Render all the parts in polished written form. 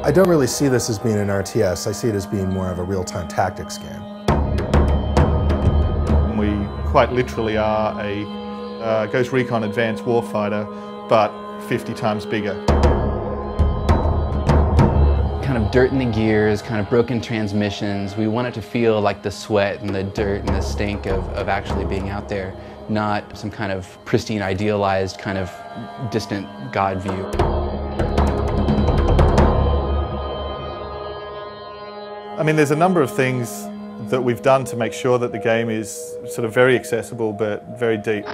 I don't really see this as being an RTS. I see it as being more of a real-time tactics game. We quite literally are a Ghost Recon Advanced Warfighter, but 50 times bigger. Kind of dirt in the gears, kind of broken transmissions. We want it to feel like the sweat and the dirt and the stink of actually being out there, not some kind of pristine, idealized, kind of distant God view. I mean, there's a number of things that we've done to make sure that the game is sort of very accessible but very deep.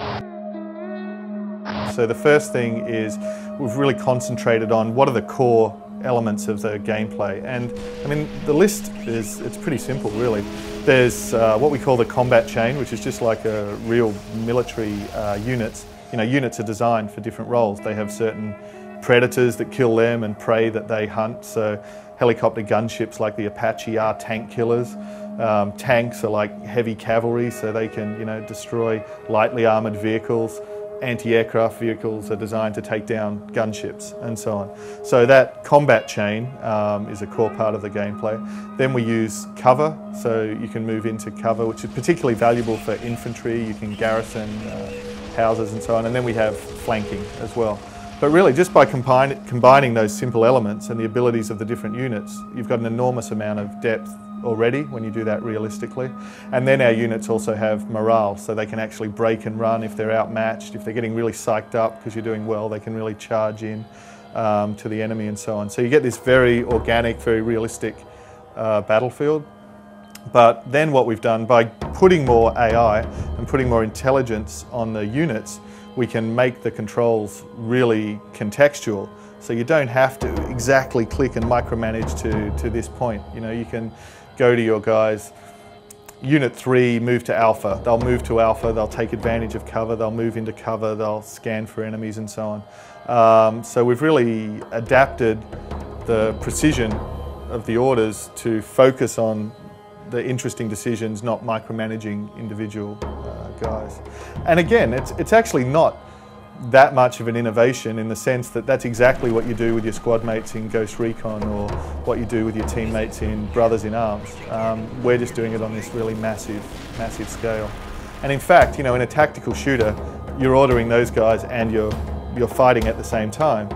So the first thing is we've really concentrated on what are the core elements of the gameplay, and I mean the list it's pretty simple really. There's what we call the combat chain, which is just like a real military units. You know, units are designed for different roles. They have certain predators that kill them and prey that they hunt. So helicopter gunships like the Apache are tank killers. Tanks are like heavy cavalry, so they can, you know, destroy lightly armoured vehicles. Anti-aircraft vehicles are designed to take down gunships and so on. So that combat chain is a core part of the gameplay. Then we use cover, so you can move into cover, which is particularly valuable for infantry. You can garrison houses and so on. And then we have flanking as well. But really, just by combining those simple elements and the abilities of the different units, you've got an enormous amount of depth already when you do that realistically. And then our units also have morale, so they can actually break and run if they're outmatched. If they're getting really psyched up because you're doing well, they can really charge in to the enemy and so on. So you get this very organic, very realistic battlefield. But then what we've done, by putting more AI and putting more intelligence on the units, we can make the controls really contextual. So you don't have to exactly click and micromanage to this point. You know, you can go to your guys, Unit 3, move to Alpha. They'll move to Alpha, they'll take advantage of cover, they'll move into cover, they'll scan for enemies and so on. So we've really adapted the precision of the orders to focus on the interesting decisions, not micromanaging individual guys. And again, it's actually not that much of an innovation in the sense that that's exactly what you do with your squad mates in Ghost Recon or what you do with your teammates in Brothers in Arms. We're just doing it on this really massive scale. And in fact, you know, in a tactical shooter, you're ordering those guys and you're fighting at the same time.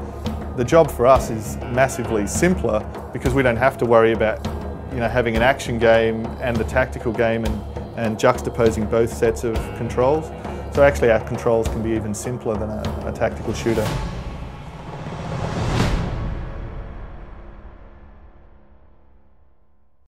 The job for us is massively simpler because we don't have to worry about, you know, having an action game and the tactical game and juxtaposing both sets of controls. So actually our controls can be even simpler than a tactical shooter.